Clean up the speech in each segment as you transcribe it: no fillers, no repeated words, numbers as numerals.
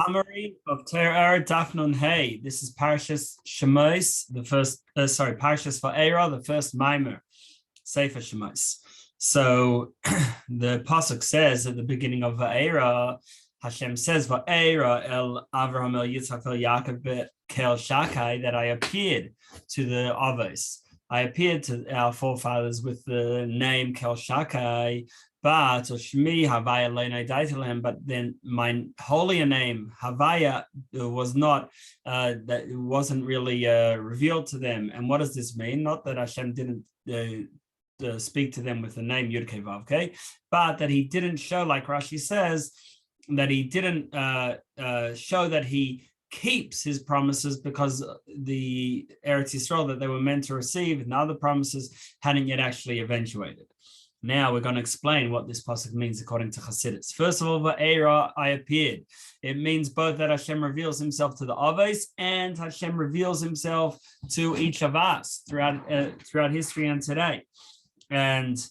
Summary of Torah Daf Nun Hey. This is Parshas Shemos, the first. Parshas Vaeirah, the first Mimer, Sefer Shemos. So the pasuk says at the beginning of Vaeirah, Hashem says, Vaeirah el Avraham el Yitzchak el Yaakov kel Shakai, that I appeared to the Avos. I appeared to our forefathers with the name kel Shakai. But or Shmi Havaya, but then my holier name Havaya was not that it wasn't really revealed to them. And what does this mean? Not that Hashem didn't speak to them with the name Yud Kei Vav, okay, but that he didn't show, like Rashi says, that he didn't show that he keeps his promises, because the Eretz Yisrael that they were meant to receive and other promises hadn't yet actually eventuated. Now we're going to explain what this pasuk means according to Chassidus. First of all, Vaeirah, I appeared. It means both that Hashem reveals himself to the Avos and Hashem reveals himself to each of us throughout history and today. And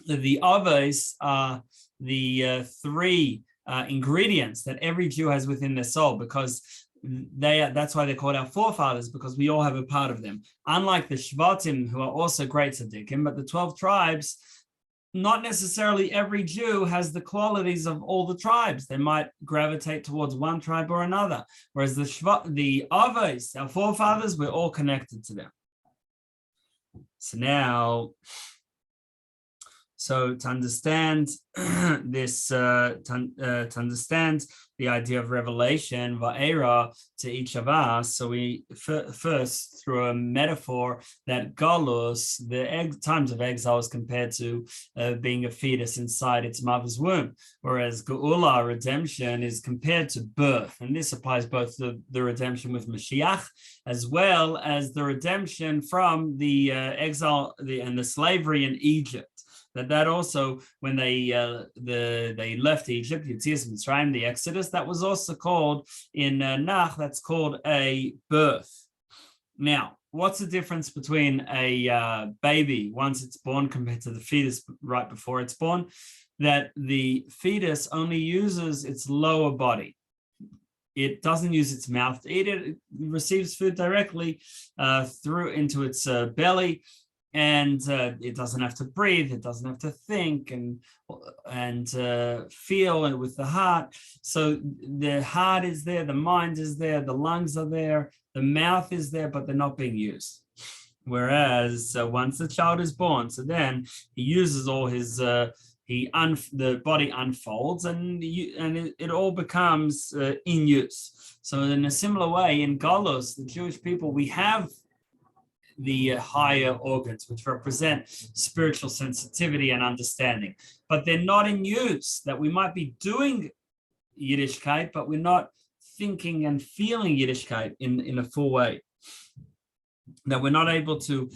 the Avos are the three ingredients that every Jew has within their soul, because that's why they're called our forefathers, because we all have a part of them. Unlike the Shvatim, who are also great tzaddikim, but the 12 tribes, not necessarily every Jew has the qualities of all the tribes. They might gravitate towards one tribe or another. Whereas the Avos, our forefathers, we're all connected to them. So now, to understand this, to understand the idea of revelation, Vaeirah, to each of us, so we first, through a metaphor, that Galus, the times of exile, is compared to being a fetus inside its mother's womb, whereas Geulah, redemption, is compared to birth. And this applies both to the redemption with Moshiach, as well as the redemption from the exile and the slavery in Egypt. That also, when they left Egypt, Yetzias Mitzrayim, the Exodus, that was also called in Nach, that's called a birth. Now, what's the difference between a baby once it's born compared to the fetus right before it's born? That the fetus only uses its lower body. It doesn't use its mouth to eat it. It receives food directly through into its belly. And it doesn't have to breathe, it doesn't have to think and feel it with the heart. So the heart is there, the mind is there, the lungs are there, the mouth is there, but they're not being used. Whereas once the child is born, so then he uses all his, the body unfolds and it all becomes in use. So in a similar way, in Galus, the Jewish people, we have the higher organs, which represent spiritual sensitivity and understanding, but they're not in use. That we might be doing Yiddishkeit, but we're not thinking and feeling Yiddishkeit in a full way. That we're not able to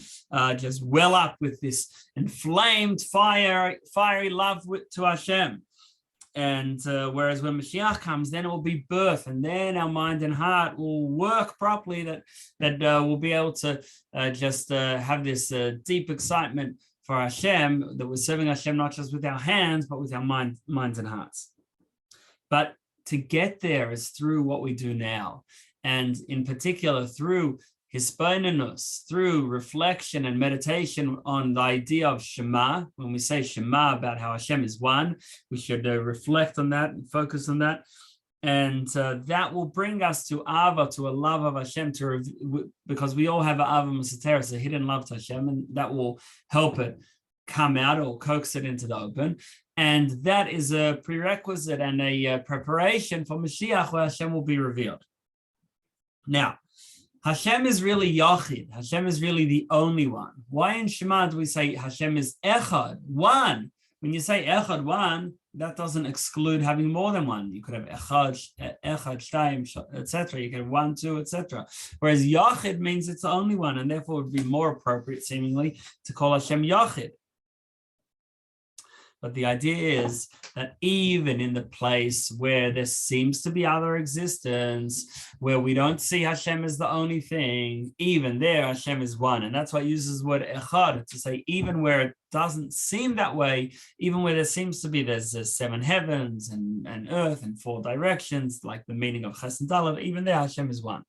just well up with this inflamed fiery love to Hashem. And whereas when Moshiach comes, then it will be birth, and then our mind and heart will work properly, that we'll be able to just have this deep excitement for Hashem, that we're serving Hashem not just with our hands, but with our minds and hearts. But to get there is through what we do now, and in particular through hisbonenus, through reflection and meditation on the idea of Shema. When we say Shema about how Hashem is one, we should reflect on that and focus on that. And that will bring us to Ava, to a love of Hashem, because we all have an Ava Masateris, a hidden love to Hashem, and that will help it come out or coax it into the open. And that is a prerequisite and a preparation for Moshiach, where Hashem will be revealed. Now, Hashem is really Yachid. Hashem is really the only one. Why in Shema do we say Hashem is Echad, one? When you say Echad, one, that doesn't exclude having more than one. You could have Echad, Shtayim, etc. You can have one, two, etc. Whereas Yachid means it's the only one, and therefore it would be more appropriate, seemingly, to call Hashem Yachid. But the idea is that even in the place where there seems to be other existence, where we don't see Hashem as the only thing, even there Hashem is one. And that's why it uses the word Echad to say even where it doesn't seem that way, even where there seems to be there's 7 heavens and earth and 4 directions, like the meaning of Ches and Dalet, even there Hashem is one.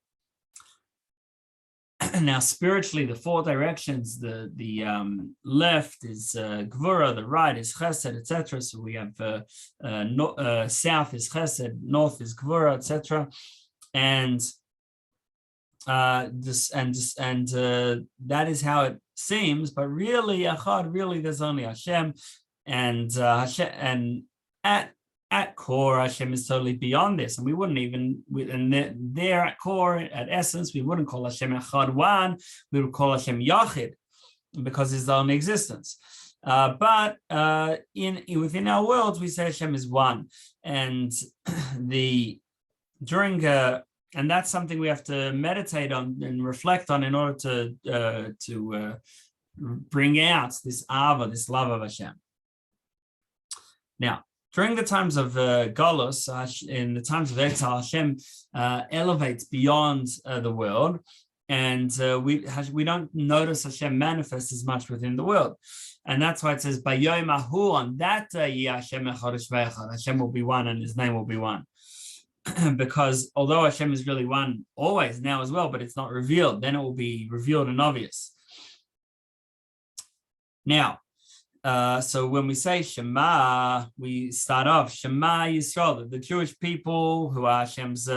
Now, spiritually, the 4 directions, the left is Gevurah, the right is Chesed, etc. So we have south is Chesed, north is Gevurah, etc. And that is how it seems. But really, Echad, really, there's only Hashem, and at core, Hashem is totally beyond this, and we wouldn't even, and there at core, at essence, we wouldn't call Hashem Echad one, we would call Hashem Yachid, because it's the only existence. But within our worlds, we say Hashem is one, and and that's something we have to meditate on and reflect on in order to bring out this ava, this love of Hashem. Now, during the times of Galus, in the times of exile, Hashem elevates beyond the world, and we don't notice Hashem manifest as much within the world. And that's why it says, Bayom Ahu, on that day, Hashem will be one and his name will be one. Because although Hashem is really one always, now as well, but it's not revealed, then it will be revealed and obvious. Now, so when we say Shema, we start off Shema Yisroel, the Jewish people who are Hashem's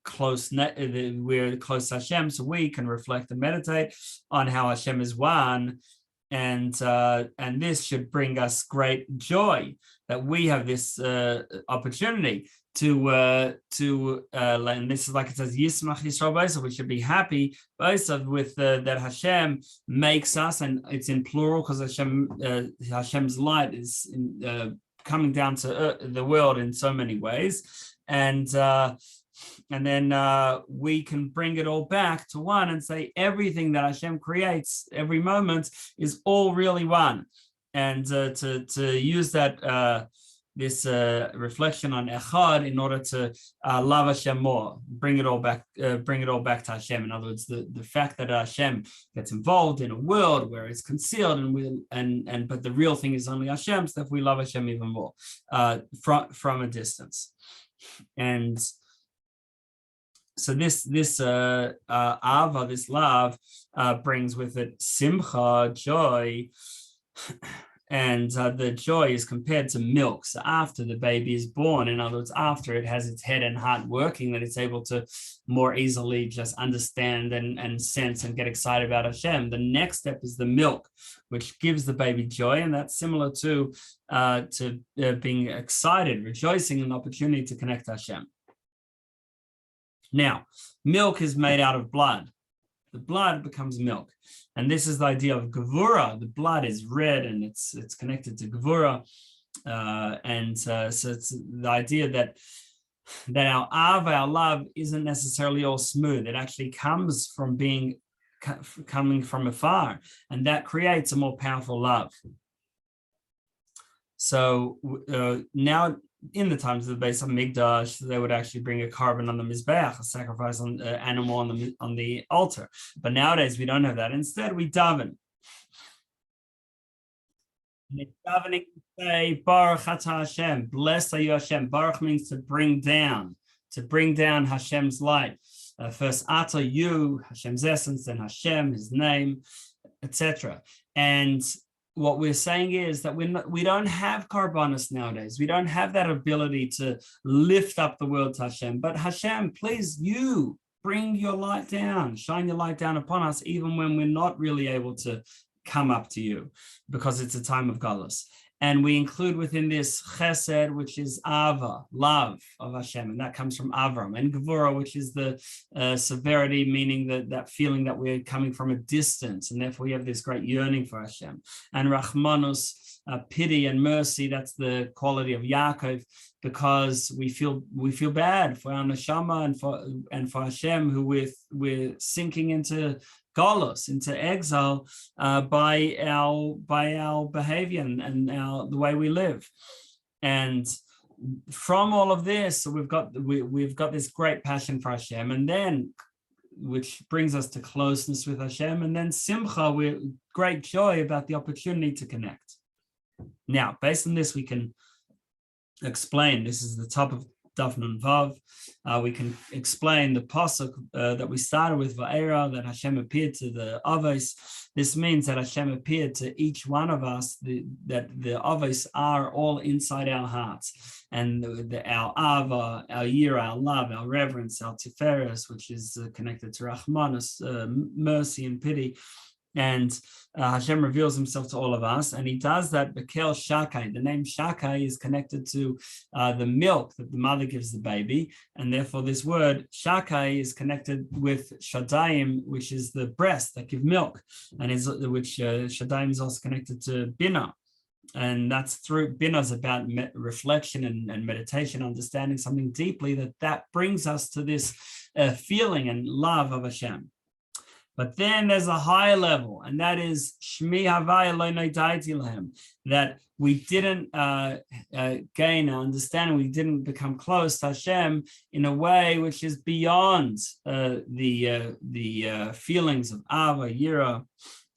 close, we're close to Hashem, so we can reflect and meditate on how Hashem is one, and this should bring us great joy that we have this opportunity to and this is like it says Yismach Yisrael, so we should be happy both with that Hashem makes us, and it's in plural because Hashem's light is coming down to the world in so many ways, and then we can bring it all back to one and say everything that Hashem creates every moment is all really one, and to use that this reflection on Echad in order to love Hashem more, bring it all back to Hashem. In other words, the fact that Hashem gets involved in a world where it's concealed, but the real thing is only Hashem, so that we love Hashem even more from a distance. And so this ava, this love, brings with it simcha, joy. And the joy is compared to milk. So after the baby is born, in other words, after it has its head and heart working, that it's able to more easily just understand and sense and get excited about Hashem. The next step is the milk, which gives the baby joy. And that's similar to being excited, rejoicing in the opportunity to connect to Hashem. Now, milk is made out of blood. The blood becomes milk. And this is the idea of Gevurah. The blood is red and it's connected to Gevurah. So it's the idea that our ava, our love, isn't necessarily all smooth. It actually comes from coming from afar. And that creates a more powerful love. So now, in the times of the base of Middos, they would actually bring a carbon on the Mizbeach, a sacrifice on animal on the altar. But nowadays we don't have that. Instead, we daven. And davening say, Baruch Atah Hashem, blessed are you Hashem. Baruch means to bring down Hashem's light. First Atah, you, Hashem's essence, then Hashem, his name, etc. And what we're saying is that we don't have karbanos nowadays. We don't have that ability to lift up the world to Hashem. But Hashem, please, you bring your light down, shine your light down upon us, even when we're not really able to come up to you, because it's a time of Galus. And we include within this chesed, which is ava, love of Hashem, and that comes from Avram, and Gevurah, which is the severity, meaning that feeling that we're coming from a distance, and therefore we have this great yearning for Hashem. And Rachmanus, pity and mercy, that's the quality of Yaakov, because we feel bad for our neshama and for Hashem, who we're sinking into Galus, into exile, by our behavior and the way we live. And from all of this, so we've got this great passion for Hashem, and then which brings us to closeness with Hashem, and then simcha, with great joy about the opportunity to connect. Now, based on this, we can explain, this is the top of Daf Nun Vav, we can explain the pasuk that we started with, Vaeirah, that Hashem appeared to the Avos. This means that Hashem appeared to each one of us, that the Avos are all inside our hearts. And our Ava, our Yira, our love, our reverence, our Tiferes, which is connected to Rahmanus, mercy and pity. And Hashem reveals himself to all of us, and he does that Bekel Shakai. The name Shakai is connected to the milk that the mother gives the baby, and therefore this word Shakai is connected with Shadayim, which is the breast that give milk, and Shadayim is also connected to Bina. And that's through Bina is about reflection and meditation, understanding something deeply that brings us to this feeling and love of Hashem. But then there's a higher level, and that is Shmi Havai Lo Nodaiti Lahem, that we didn't gain our understanding, we didn't become close to Hashem in a way which is beyond the feelings of Ava, Yira,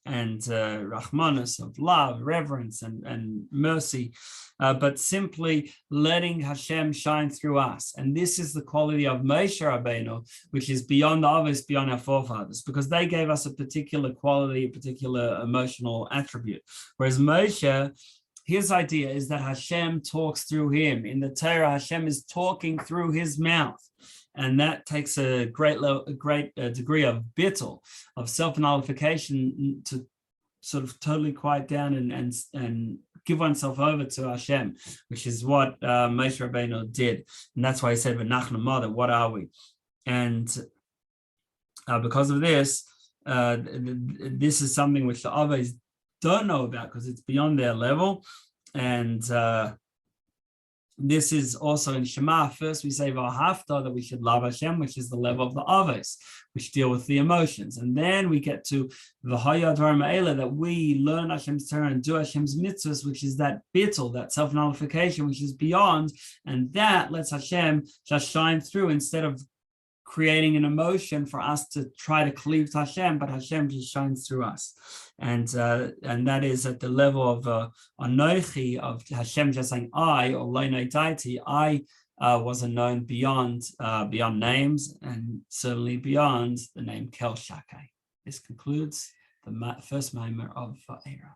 and Rahmanus, of love, reverence, and mercy, but simply letting Hashem shine through us. And this is the quality of Moshe Rabbeinu, which is beyond the Avos, beyond our forefathers, because they gave us a particular quality, a particular emotional attribute. Whereas Moshe, his idea is that Hashem talks through him. In the Torah, Hashem is talking through his mouth. And that takes a great degree of bittul, of self-nullification, to sort of totally quiet down and give oneself over to Hashem, which is what Moshe Rabbeinu did. And that's why he said, "V'nachnu mother, what are we?" And because of this, this is something which the Avos don't know about because it's beyond their level. And this is also in Shema. First, we say V'ahavta, that we should love Hashem, which is the level of the Avos, which deal with the emotions. And then we get to V'haya Dvarim Ha'ela, that we learn Hashem's Torah and do Hashem's Mitzvos, which is that bittul, that self-nullification, which is beyond. And that lets Hashem just shine through instead of creating an emotion for us to try to cleave to Hashem, but Hashem just shines through us. And that is at the level of Anochi, of Hashem just saying I, or Lo Nodaiti, I wasn't known beyond names, and certainly beyond the name Kel Shakai. This concludes the first Maimer of Vaeirah.